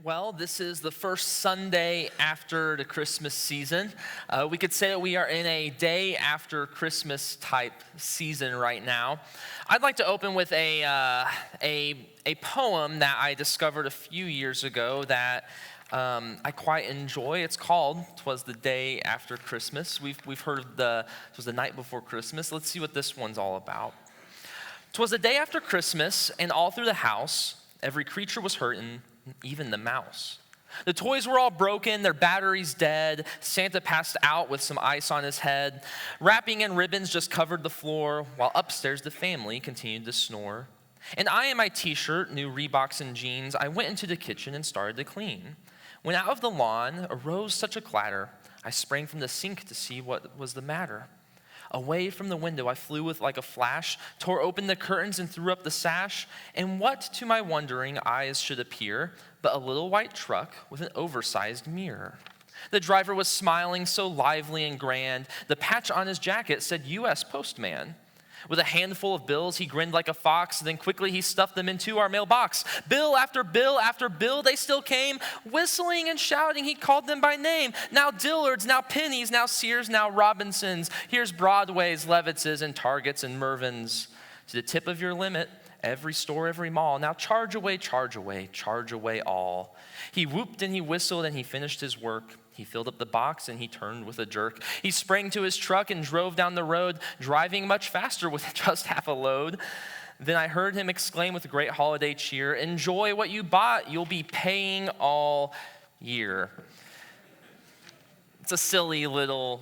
Well, this is the first Sunday after the Christmas season. We could say that we are in a day after Christmas type season right now. I'd like to open with a poem that I discovered a few years ago that I quite enjoy. It's called "Twas the Day After Christmas." We've heard of it was the night before Christmas. Let's see what this one's all about. "'Twas the day after Christmas, and all through the house, every creature was hurting, even the mouse. The toys were all broken, their batteries dead. Santa passed out with some ice on his head. Wrapping and ribbons just covered the floor, while upstairs the family continued to snore. And I in my t-shirt, new Reeboks and jeans, I went into the kitchen and started to clean. When out of the lawn arose such a clatter, I sprang from the sink to see what was the matter. Away from the window I flew with like a flash, tore open the curtains and threw up the sash, and what to my wondering eyes should appear but a little white truck with an oversized mirror. The driver was smiling so lively and grand, the patch on his jacket said U.S. Postman. With a handful of bills, he grinned like a fox, then quickly he stuffed them into our mailbox. Bill after bill after bill, they still came, whistling and shouting, he called them by name. Now Dillard's, now Penny's, now Sears, now Robinson's. Here's Broadway's, Levitz's, and Target's, and Mervyn's. To the tip of your limit, every store, every mall. Now charge away, charge away, charge away all. He whooped and he whistled and he finished his work. He filled up the box and he turned with a jerk. He sprang to his truck and drove down the road, driving much faster with just half a load. Then I heard him exclaim with great holiday cheer, enjoy what you bought, you'll be paying all year. It's a silly little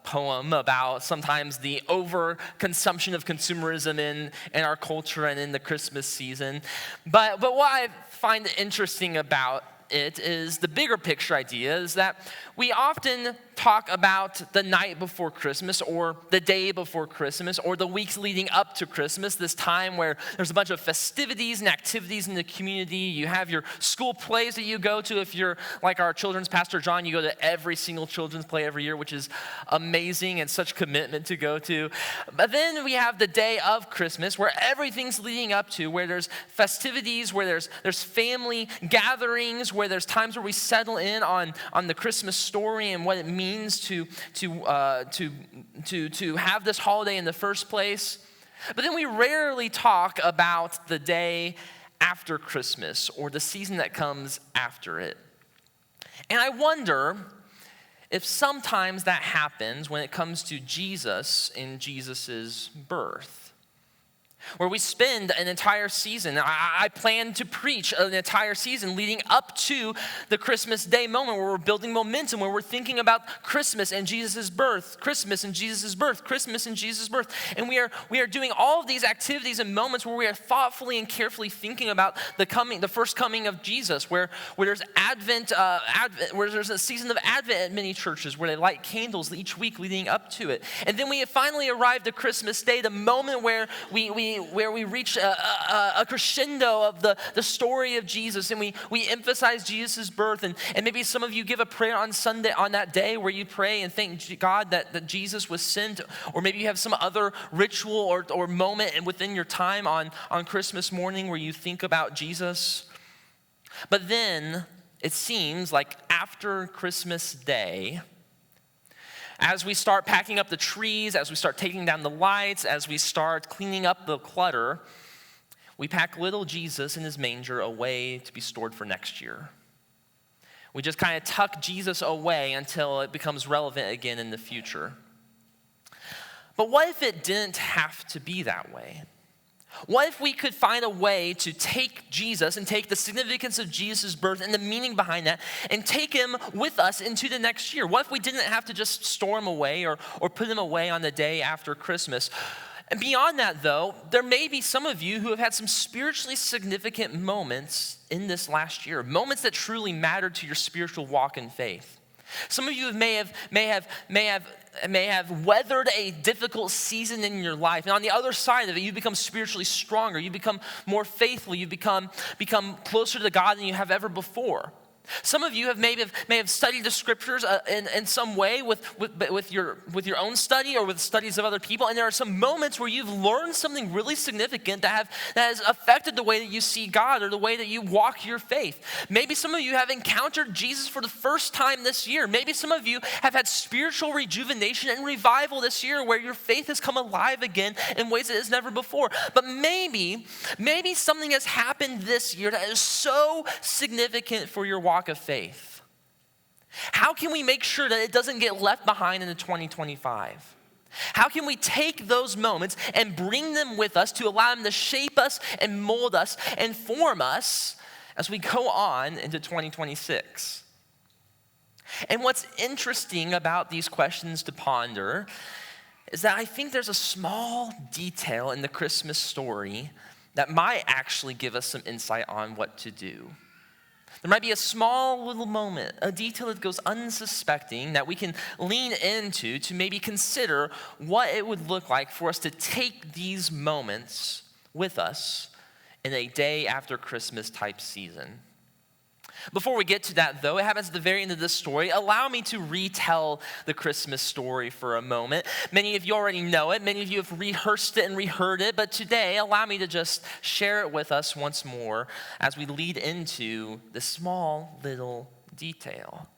poem about sometimes the overconsumption of consumerism in our culture and in the Christmas season. But what I find interesting about it is the bigger picture idea is that we often talk about the night before Christmas or the day before Christmas or the weeks leading up to Christmas, this time where there's a bunch of festivities and activities in the community. You have your school plays that you go to. If you're like our children's pastor, John, you go to every single children's play every year, which is amazing and such commitment to go to. But then we have the day of Christmas where everything's leading up to, where there's festivities, where there's family gatherings, where there's times where we settle in on the Christmas story and what it means to have this holiday in the first place. But then we rarely talk about the day after Christmas or the season that comes after it. And I wonder if sometimes that happens when it comes to Jesus and Jesus's birth, where we spend an entire season. I plan to preach an entire season leading up to the Christmas Day moment where we're building momentum, where we're thinking about Christmas and Jesus' birth, Christmas and Jesus' birth, Christmas and Jesus' birth. And we are doing all of these activities and moments where we are thoughtfully and carefully thinking about the first coming of Jesus, where there's Advent, where there's a season of Advent at many churches where they light candles each week leading up to it. And then we finally arrive to Christmas Day, the moment where we reach a crescendo of the story of Jesus, and we emphasize Jesus' birth. And maybe some of you give a prayer on Sunday, on that day, where you pray and thank God that Jesus was sent. Or maybe you have some other ritual or moment within your time on Christmas morning where you think about Jesus. But then it seems like after Christmas Day, as we start packing up the trees, as we start taking down the lights, as we start cleaning up the clutter, we pack little Jesus in his manger away to be stored for next year. We just kind of tuck Jesus away until it becomes relevant again in the future. But what if it didn't have to be that way? What if we could find a way to take Jesus and take the significance of Jesus' birth and the meaning behind that and take him with us into the next year? What if we didn't have to just store him away or put him away on the day after Christmas? And beyond that, though, there may be some of you who have had some spiritually significant moments in this last year, moments that truly mattered to your spiritual walk in faith. Some of you may have weathered a difficult season in your life, and on the other side of it, you become spiritually stronger. You become more faithful. You become closer to God than you have ever before. Some of you may have studied the scriptures in some way with your own study or with studies of other people, and there are some moments where you've learned something really significant that has affected the way that you see God or the way that you walk your faith. Maybe some of you have encountered Jesus for the first time this year. Maybe some of you have had spiritual rejuvenation and revival this year where your faith has come alive again in ways that it has never before. But maybe something has happened this year that is so significant for your walk of faith. How can we make sure that it doesn't get left behind into 2025? How can we take those moments and bring them with us to allow them to shape us and mold us and form us as we go on into 2026? And what's interesting about these questions to ponder is that I think there's a small detail in the Christmas story that might actually give us some insight on what to do. There might be a small little moment, a detail that goes unsuspecting that we can lean into to maybe consider what it would look like for us to take these moments with us in a day after Christmas type season. Before we get to that, though, it happens at the very end of this story. Allow me to retell the Christmas story for a moment. Many of you already know it. Many of you have rehearsed it and reheard it. But today, allow me to just share it with us once more as we lead into this small little detail.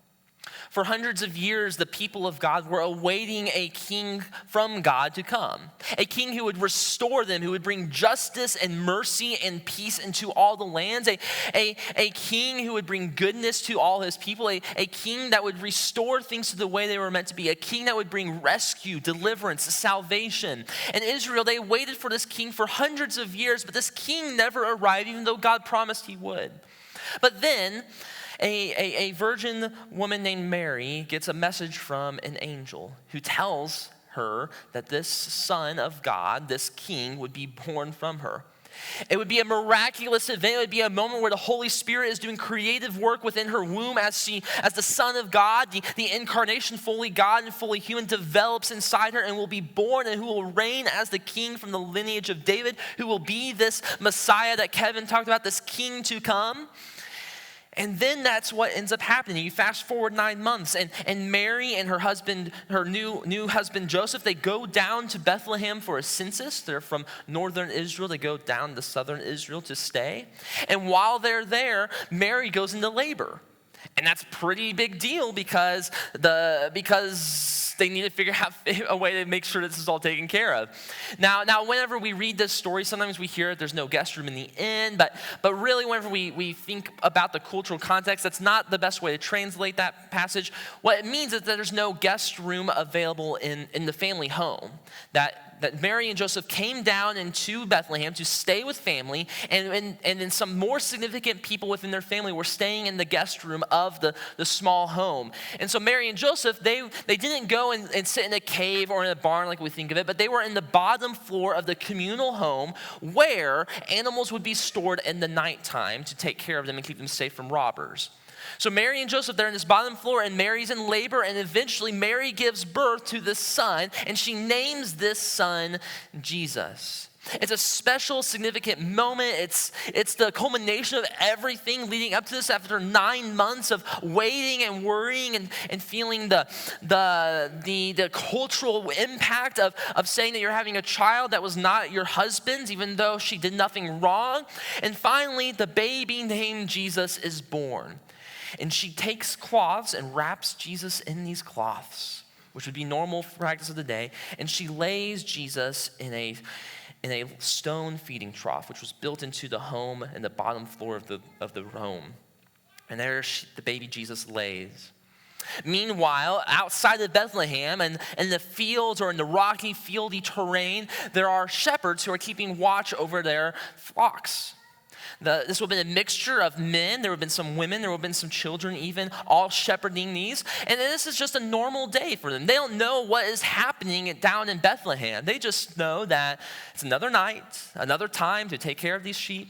For hundreds of years, the people of God were awaiting a king from God to come. A king who would restore them, who would bring justice and mercy and peace into all the lands. A king who would bring goodness to all his people. A king that would restore things to the way they were meant to be. A king that would bring rescue, deliverance, salvation. And Israel, they waited for this king for hundreds of years, but this king never arrived, even though God promised he would. But then, a virgin woman named Mary gets a message from an angel who tells her that this son of God, this king, would be born from her. It would be a miraculous event. It would be a moment where the Holy Spirit is doing creative work within her womb as the Son of God, the incarnation, fully God and fully human, develops inside her and will be born, and who will reign as the king from the lineage of David, who will be this Messiah that Kevin talked about, this king to come. And then that's what ends up happening. You fast forward 9 months, and Mary and her husband, her new husband Joseph, they go down to Bethlehem for a census. They're from northern Israel. They go down to southern Israel to stay. And while they're there, Mary goes into labor. And that's a pretty big deal because they need to figure out a way to make sure this is all taken care of. Now, whenever we read this story, sometimes we hear there's no guest room in the inn, but really whenever we think about the cultural context, that's not the best way to translate that passage. What it means is that there's no guest room available in the family home, that Mary and Joseph came down into Bethlehem to stay with family, and then some more significant people within their family were staying in the guest room of the small home. And so Mary and Joseph, they didn't go and sit in a cave or in a barn like we think of it, but they were in the bottom floor of the communal home where animals would be stored in the nighttime to take care of them and keep them safe from robbers. So Mary and Joseph, they're in this bottom floor, and Mary's in labor, and eventually Mary gives birth to this son, and she names this son Jesus. It's a special, significant moment. It's the culmination of everything leading up to this after 9 months of waiting and worrying and feeling the cultural impact of saying that you're having a child that was not your husband's, even though she did nothing wrong. And finally, the baby named Jesus is born. And she takes cloths and wraps Jesus in these cloths, which would be normal practice of the day, and she lays Jesus in a stone feeding trough, which was built into the home and the bottom floor of the home. And there the baby Jesus lays. Meanwhile, outside of Bethlehem and in the fields or in the rocky, fieldy terrain, there are shepherds who are keeping watch over their flocks. This would have been a mixture of men. There would have been some women. There would have been some children even, all shepherding these. And this is just a normal day for them. They don't know what is happening down in Bethlehem. They just know that it's another night, another time to take care of these sheep.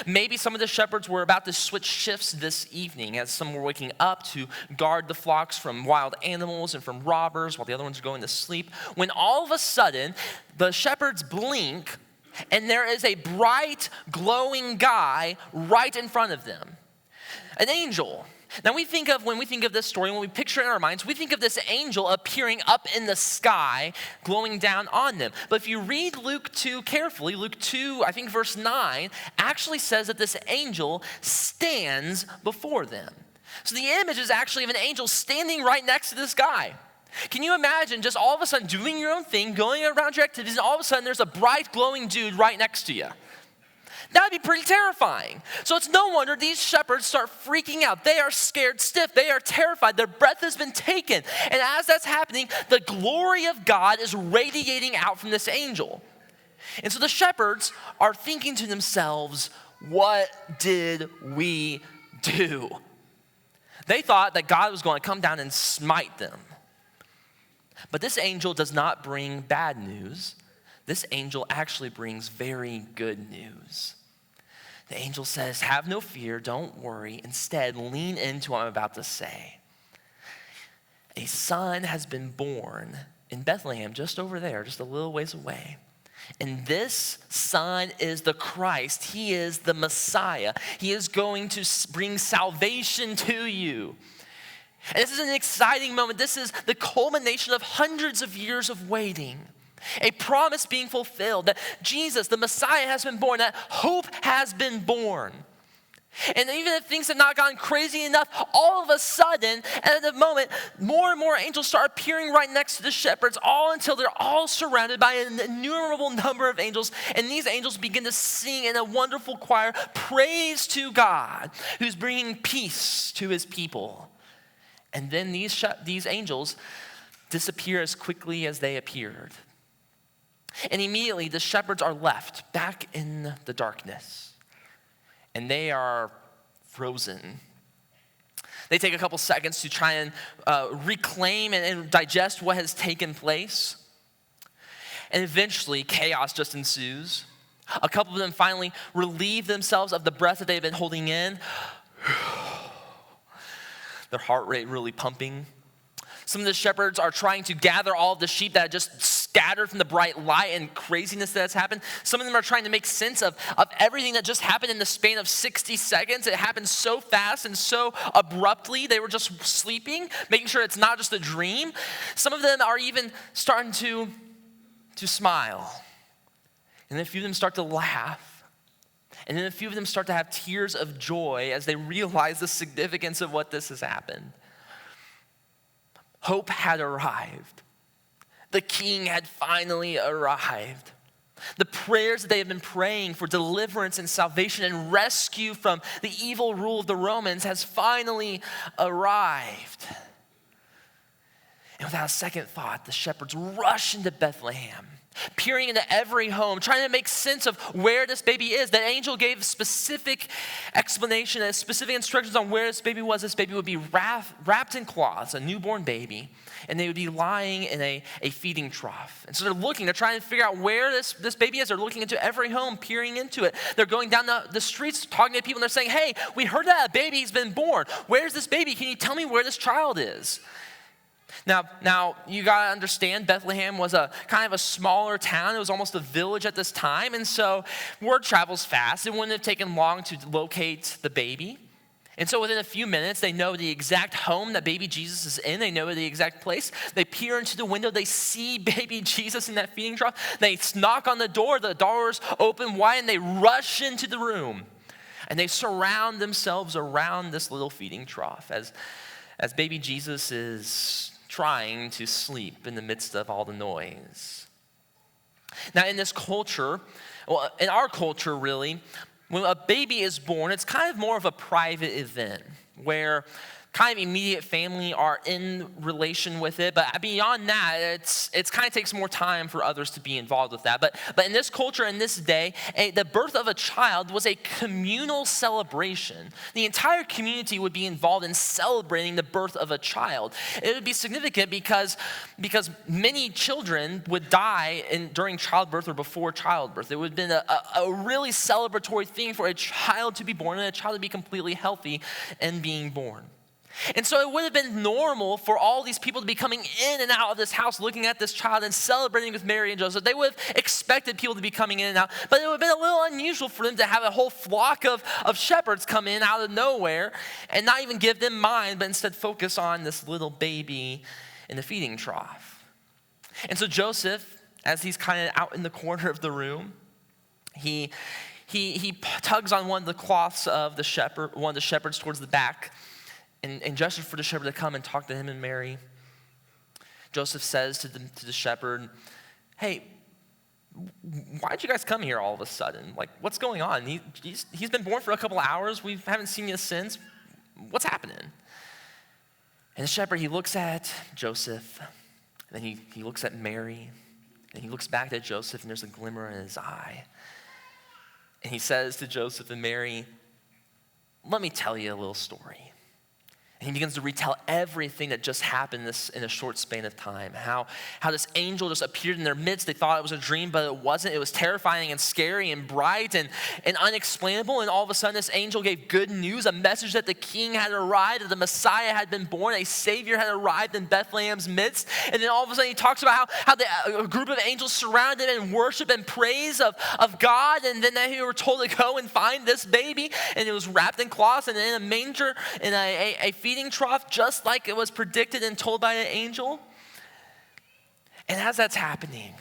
Maybe some of the shepherds were about to switch shifts this evening as some were waking up to guard the flocks from wild animals and from robbers while the other ones are going to sleep. When all of a sudden, the shepherds blink, and there is a bright, glowing guy right in front of them. An angel. Now when we think of this story, when we picture it in our minds, we think of this angel appearing up in the sky, glowing down on them. But if you read Luke 2 carefully, Luke 2, I think verse 9, actually says that this angel stands before them. So the image is actually of an angel standing right next to this guy. Can you imagine just all of a sudden doing your own thing, going around your activities, and all of a sudden there's a bright glowing dude right next to you? That would be pretty terrifying. So it's no wonder these shepherds start freaking out. They are scared stiff. They are terrified. Their breath has been taken. And as that's happening, the glory of God is radiating out from this angel. And so the shepherds are thinking to themselves, what did we do? They thought that God was going to come down and smite them. But this angel does not bring bad news. This angel actually brings very good news. The angel says, have no fear, don't worry. Instead, lean into what I'm about to say. A son has been born in Bethlehem, just over there, just a little ways away. And this son is the Christ. He is the Messiah. He is going to bring salvation to you. And this is an exciting moment. This is the culmination of hundreds of years of waiting. A promise being fulfilled, that Jesus, the Messiah, has been born, that hope has been born. And even if things have not gone crazy enough, all of a sudden, at the moment, more and more angels start appearing right next to the shepherds, all until they're all surrounded by an innumerable number of angels. And these angels begin to sing in a wonderful choir, praise to God, who's bringing peace to his people. And then these angels disappear as quickly as they appeared. And immediately the shepherds are left back in the darkness. And they are frozen. They take a couple seconds to try and reclaim and digest what has taken place. And eventually chaos just ensues. A couple of them finally relieve themselves of the breath that they've been holding in. Their heart rate really pumping. Some of the shepherds are trying to gather all of the sheep that had just scattered from the bright light and craziness that has happened. Some of them are trying to make sense of everything that just happened in the span of 60 seconds. It happened so fast and so abruptly. They were just sleeping, making sure it's not just a dream. Some of them are even starting to smile. And then a few of them start to laugh. And then a few of them start to have tears of joy as they realize the significance of what this has happened. Hope had arrived. The king had finally arrived. The prayers that they have been praying for deliverance and salvation and rescue from the evil rule of the Romans has finally arrived. And without a second thought, the shepherds rush into Bethlehem, peering into every home, trying to make sense of where this baby is. The angel gave specific explanation and specific instructions on where this baby was. This baby would be wrapped in cloths, a newborn baby, and they would be lying in a feeding trough. And so they're trying to figure out where this baby is. They're looking into every home, peering into it. They're going down the streets, talking to people, and they're saying, hey, we heard that a baby's been born. Where's this baby? Can you tell me where this child is? Now you gotta understand, Bethlehem was a kind of a smaller town. It was almost a village at this time, and so word travels fast. It wouldn't have taken long to locate the baby. And so within a few minutes, they know the exact home that baby Jesus is in. They know the exact place. They peer into the window. They see baby Jesus in that feeding trough. They knock on the door. The doors open wide, and they rush into the room. And they surround themselves around this little feeding trough as baby Jesus is trying to sleep in the midst of all the noise. Now, in this culture, well, in our culture really, when a baby is born, it's kind of more of a private event where kind of immediate family are in relation with it, but beyond that, it's kind of takes more time for others to be involved with that. But in this culture, in this day, the birth of a child was a communal celebration. The entire community would be involved in celebrating the birth of a child. It would be significant because many children would die during childbirth or before childbirth. It would have been a really celebratory thing for a child to be born and a child to be completely healthy and being born. And so it would have been normal for all these people to be coming in and out of this house, looking at this child and celebrating with Mary and Joseph. They would have expected people to be coming in and out, but it would have been a little unusual for them to have a whole flock of shepherds come in out of nowhere and not even give them mind, but instead focus on this little baby in the feeding trough. And so Joseph, as he's kind of out in the corner of the room, he tugs on one of the cloths of one of the shepherds towards the back, and gestures for the shepherd to come and talk to him and Mary. Joseph says to the shepherd, "Hey, why'd you guys come here all of a sudden? Like, what's going on? He's been born for a couple hours. We haven't seen you since. What's happening?" And the shepherd, he looks at Joseph, and then he looks at Mary, and he looks back at Joseph, and there's a glimmer in his eye. And he says to Joseph and Mary, "Let me tell you a little story." And he begins to retell everything that just happened in a short span of time. How this angel just appeared in their midst. They thought it was a dream, but it wasn't. It was terrifying and scary and bright and unexplainable. And all of a sudden, this angel gave good news, a message that the king had arrived, that the Messiah had been born, a Savior had arrived in Bethlehem's midst. And then all of a sudden, he talks about how a group of angels surrounded him in worship and praise of God. And then they were told to go and find this baby. And it was wrapped in cloths and in a manger, in a feeding trough, just like it was predicted and told by an angel. And as that's happening,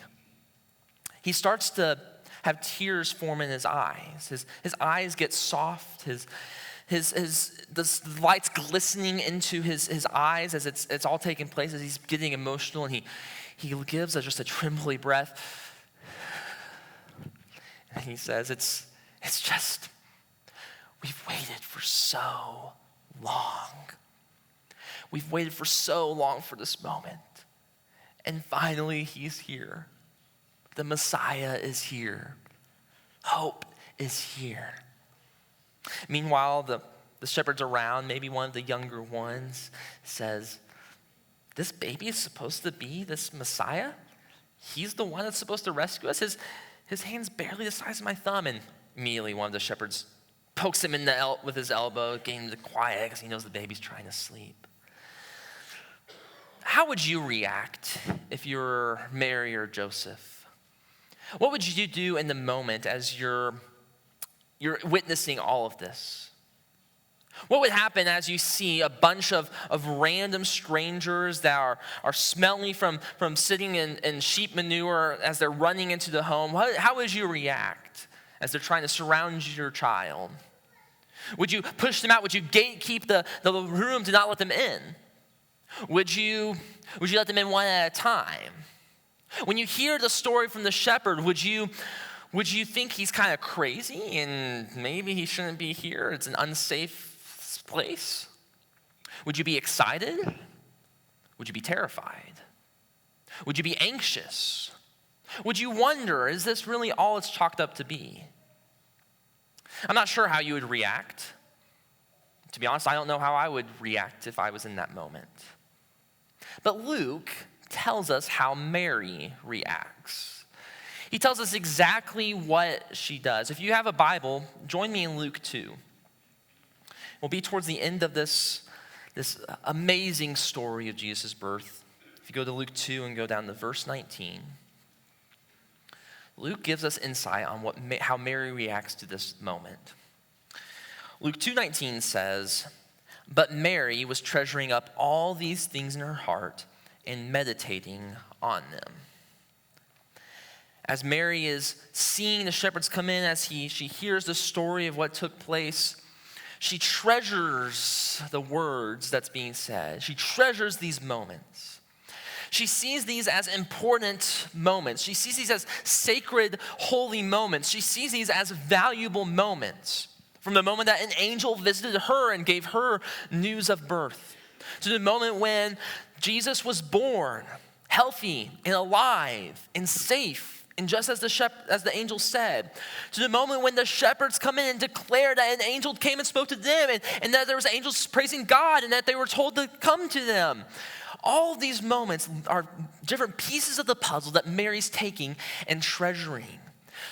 he starts to have tears form in his eyes. His eyes get soft. The light's glistening into his eyes as it's all taking place, as he's getting emotional, and he gives just a trembly breath. And he says, it's just, we've waited for so long. We've waited for so long for this moment. And finally, he's here. The Messiah is here. Hope is here. Meanwhile, the shepherds around, maybe one of the younger ones, says, "This baby is supposed to be this Messiah? He's the one that's supposed to rescue us? His hand's barely the size of my thumb." And immediately one of the shepherds pokes him with his elbow, getting him to quiet because he knows the baby's trying to sleep. How would you react if you were Mary or Joseph? What would you do in the moment as you're witnessing all of this? What would happen as you see a bunch of random strangers that are smelly from sitting in sheep manure as they're running into the home? How would you react as they're trying to surround your child? Would you push them out? Would you gatekeep the room to not let them in? Would you let them in one at a time? When you hear the story from the shepherd, would you think he's kind of crazy and maybe he shouldn't be here? It's an unsafe place. Would you be excited? Would you be terrified? Would you be anxious? Would you wonder, is this really all it's chalked up to be? I'm not sure how you would react. To be honest, I don't know how I would react if I was in that moment. But Luke tells us how Mary reacts. He tells us exactly what she does. If you have a Bible, join me in Luke 2. We'll be towards the end of this amazing story of Jesus' birth. If you go to Luke 2 and go down to verse 19, Luke gives us insight on how Mary reacts to this moment. Luke 2:19 says, "But Mary was treasuring up all these things in her heart and meditating on them." As Mary is seeing the shepherds come in, as she hears the story of what took place, she treasures the words that's being said. She treasures these moments. She sees these as important moments. She sees these as sacred, holy moments. She sees these as valuable moments. From the moment that an angel visited her and gave her news of birth, to the moment when Jesus was born, healthy and alive and safe, and just as the angel said, to the moment when the shepherds come in and declare that an angel came and spoke to them, and that there was angels praising God, and that they were told to come to them. All of these moments are different pieces of the puzzle that Mary's taking and treasuring.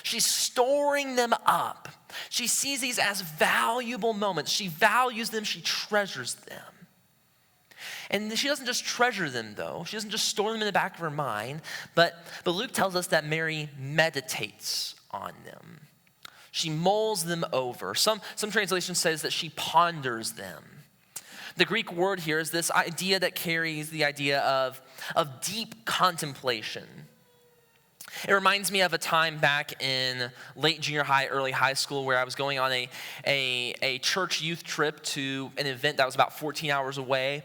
She's storing them up. She sees these as valuable moments. She values them. She treasures them. And she doesn't just treasure them, though. She doesn't just store them in the back of her mind, but Luke tells us that Mary meditates on them. She mulls them over. Some translation says that she ponders them. The Greek word here is this idea that carries the idea of deep contemplation. It reminds me of a time back in late junior high, early high school, where I was going on a church youth trip to an event that was about 14 hours away.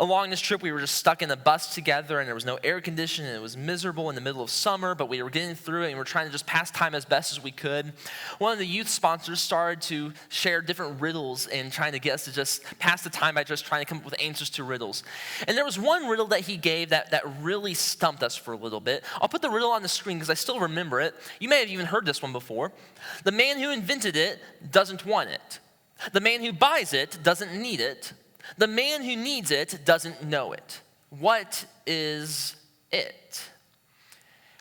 Along this trip, we were just stuck in a bus together, and there was no air conditioning, and it was miserable in the middle of summer, but we were getting through it, and we were trying to just pass time as best as we could. One of the youth sponsors started to share different riddles and trying to get us to just pass the time by just trying to come up with answers to riddles. And there was one riddle that he gave that really stumped us for a little bit. I'll put the riddle on the screen because I still remember it. You may have even heard this one before. The man who invented it doesn't want it. The man who buys it doesn't need it. The man who needs it doesn't know it. What is it?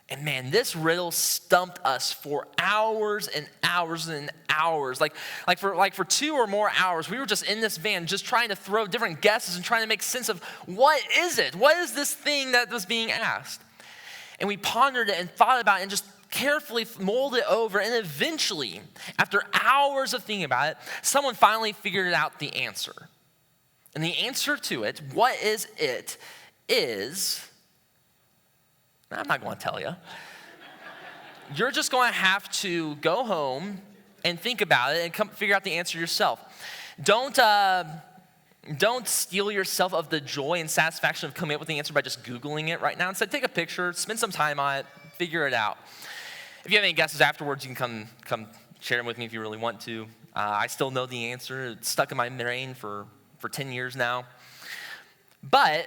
And man, this riddle stumped us for hours and hours and hours. Like for 2 or more hours, we were just in this van just trying to throw different guesses and trying to make sense of what is it? What is this thing that was being asked? And we pondered it and thought about it and just carefully mulled it over. And eventually, after hours of thinking about it, someone finally figured out the answer. And the answer to it, what is it, is, I'm not going to tell you. You're just going to have to go home and think about it and come figure out the answer yourself. Don't steal yourself of the joy and satisfaction of coming up with the answer by just Googling it right now. Instead, take a picture, spend some time on it, figure it out. If you have any guesses afterwards, you can come share them with me if you really want to. I still know the answer. It's stuck in my brain for 10 years now. But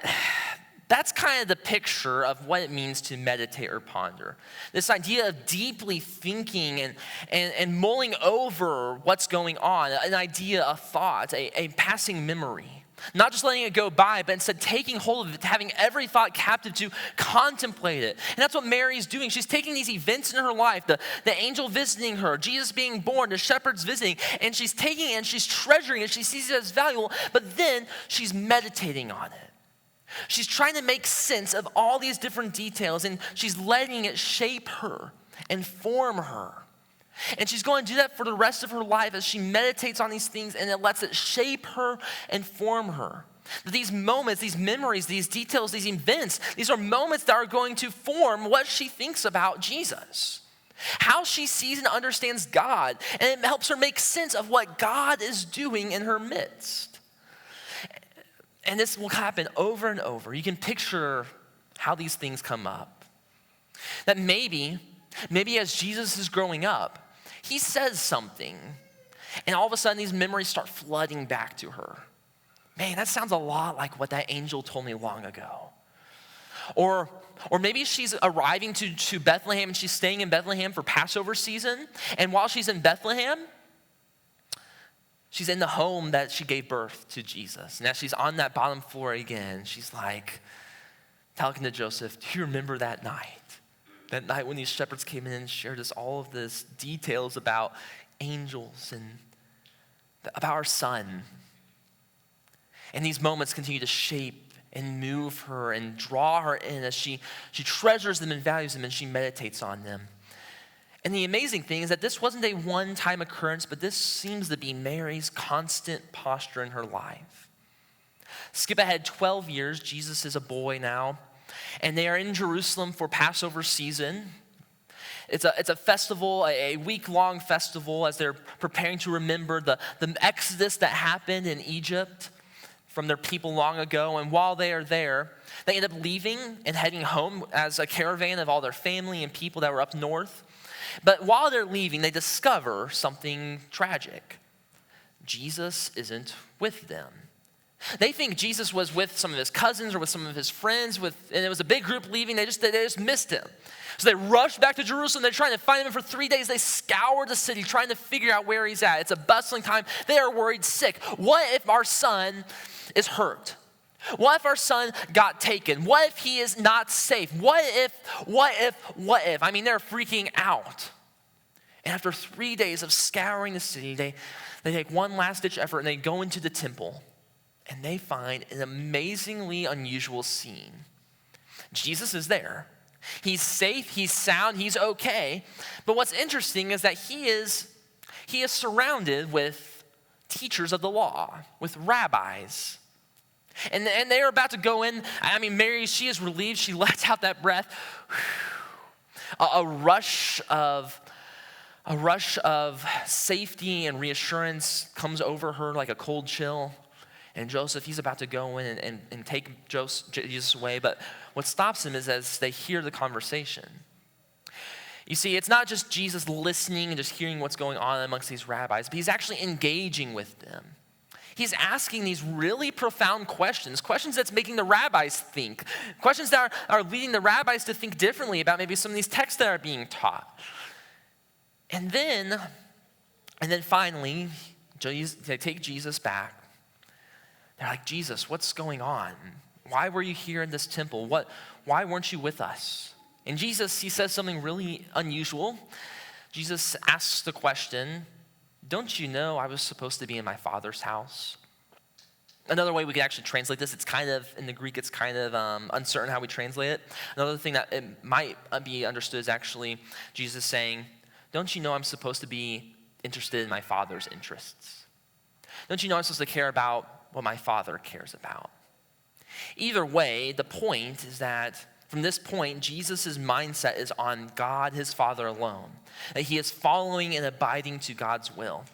that's kind of the picture of what it means to meditate or ponder. This idea of deeply thinking and mulling over what's going on, an idea, a thought, a passing memory. Not just letting it go by, but instead taking hold of it, having every thought captive to contemplate it. And that's what Mary's doing. She's taking these events in her life, the angel visiting her, Jesus being born, the shepherds visiting, and she's taking it and she's treasuring it. She sees it as valuable, but then she's meditating on it. She's trying to make sense of all these different details, and she's letting it shape her and form her. And she's going to do that for the rest of her life as she meditates on these things, and it lets it shape her and form her. That these moments, these memories, these details, these events, these are moments that are going to form what she thinks about Jesus. How she sees and understands God, and it helps her make sense of what God is doing in her midst. And this will happen over and over. You can picture how these things come up. That maybe as Jesus is growing up, he says something, and all of a sudden these memories start flooding back to her. Man, that sounds a lot like what that angel told me long ago. Or maybe she's arriving to Bethlehem and she's staying in Bethlehem for Passover season, and while she's in Bethlehem, she's in the home that she gave birth to Jesus. And as she's on that bottom floor again, she's like talking to Joseph, do you remember that night? That night when these shepherds came in and shared us all of this details about angels and about our son. And these moments continue to shape and move her and draw her in as she treasures them and values them and she meditates on them. And the amazing thing is that this wasn't a one-time occurrence, but this seems to be Mary's constant posture in her life. Skip ahead 12 years, Jesus is a boy now, and they are in Jerusalem for Passover season. It's a festival, a week-long festival as they're preparing to remember the exodus that happened in Egypt from their people long ago. And while they are there, they end up leaving and heading home as a caravan of all their family and people that were up north. But while they're leaving, they discover something tragic. Jesus isn't with them. They think Jesus was with some of his cousins or with some of his friends, and it was a big group leaving. They just missed him. So they rush back to Jerusalem. They're trying to find him, and for 3 days they scour the city trying to figure out where he's at. It's a bustling time. They are worried sick. What if our son is hurt? What if our son got taken? What if he is not safe? What if? I mean, they're freaking out. And after 3 days of scouring the city, they take one last ditch effort and they go into the temple and they find an amazingly unusual scene. Jesus is there. He's safe, he's sound, he's okay. But what's interesting is that he is surrounded with teachers of the law, with rabbis. And they are about to go in. I mean, Mary, she is relieved. She lets out that breath. A rush of safety and reassurance comes over her like a cold chill. And Joseph, he's about to go in and take Jesus away. But what stops him is as they hear the conversation. You see, it's not just Jesus listening and just hearing what's going on amongst these rabbis, but he's actually engaging with them. He's asking these really profound questions that's making the rabbis think, questions that are leading the rabbis to think differently about maybe some of these texts that are being taught. And then finally, they take Jesus back. They're like, Jesus, what's going on? Why were you here in this temple? Why weren't you with us? And Jesus, he says something really unusual. Jesus asks the question, don't you know I was supposed to be in my Father's house? Another way we could actually translate this, it's kind of, in the Greek, it's kind of uncertain how we translate it. Another thing that it might be understood is actually Jesus saying, don't you know I'm supposed to be interested in my Father's interests? Don't you know I'm supposed to care about what my Father cares about? Either way, the point is that from this point, Jesus' mindset is on God, his Father alone. That he is following and abiding to God's will.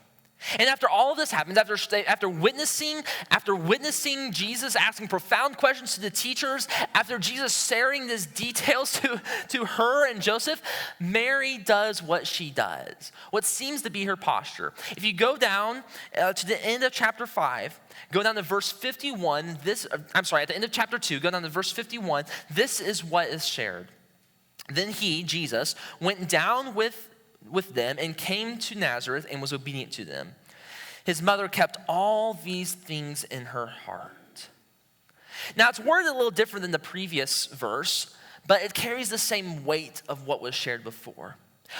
And after all of this happens, after witnessing Jesus asking profound questions to the teachers, after Jesus sharing these details to her and Joseph, Mary does what she does, what seems to be her posture. If you go down to the end of chapter 5, go down to verse 51, at the end of chapter 2, go down to verse 51, this is what is shared. Then he, Jesus, went down with them and came to Nazareth and was obedient to them. His mother kept all these things in her heart. Now it's worded a little different than the previous verse, but it carries the same weight of what was shared before.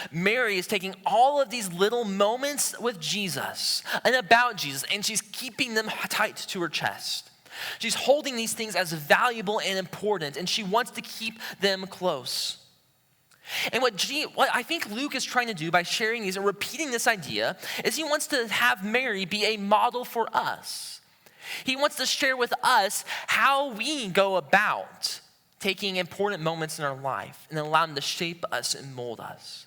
Mary is taking all of these little moments with Jesus and about Jesus, and she's keeping them tight to her chest. She's holding these things as valuable and important, and she wants to keep them close. And what I think Luke is trying to do by sharing these and repeating this idea is he wants to have Mary be a model for us. He wants to share with us how we go about taking important moments in our life and allow them to shape us and mold us.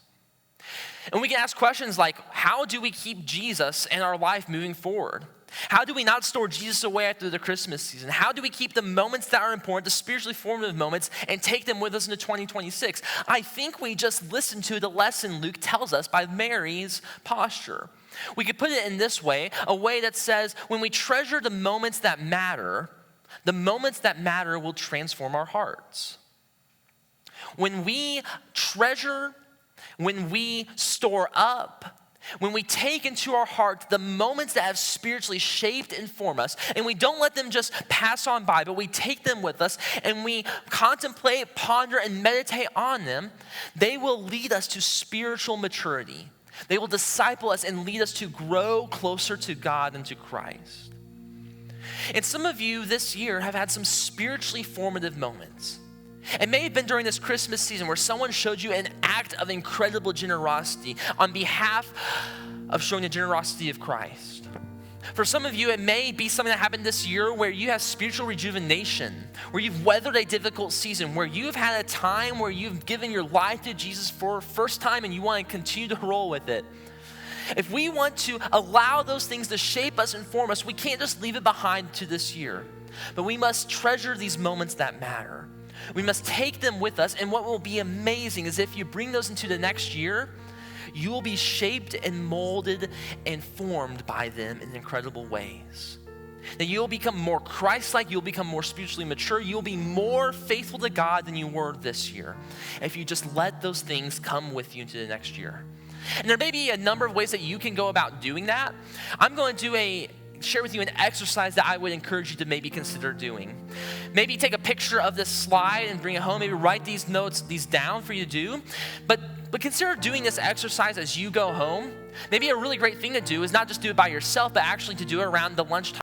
And we can ask questions like, how do we keep Jesus in our life moving forward? How do we not store Jesus away after the Christmas season? How do we keep the moments that are important, the spiritually formative moments, and take them with us into 2026? I think we just listened to the lesson Luke tells us by Mary's posture. We could put it in this way, a way that says, when we treasure the moments that matter will transform our hearts. When we treasure, when we store up, when we take into our heart the moments that have spiritually shaped and formed us, and we don't let them just pass on by, but we take them with us, and we contemplate, ponder, and meditate on them, they will lead us to spiritual maturity. They will disciple us and lead us to grow closer to God and to Christ. And some of you this year have had some spiritually formative moments. It may have been during this Christmas season where someone showed you an act of incredible generosity on behalf of showing the generosity of Christ. For some of you, it may be something that happened this year where you have spiritual rejuvenation, where you've weathered a difficult season, where you've had a time where you've given your life to Jesus for the first time and you want to continue to roll with it. If we want to allow those things to shape us and form us, we can't just leave it behind to this year, but we must treasure these moments that matter. We must take them with us, and what will be amazing is if you bring those into the next year, you will be shaped and molded and formed by them in incredible ways. That you'll become more Christ-like, you'll become more spiritually mature, you'll be more faithful to God than you were this year if you just let those things come with you into the next year. And there may be a number of ways that you can go about doing that. I'm going to share with you an exercise that I would encourage you to maybe consider doing. Maybe take a picture of this slide and bring it home. Maybe write these down for you to do. But consider doing this exercise as you go home. Maybe a really great thing to do is not just do it by yourself, but actually to do it around the lunchtime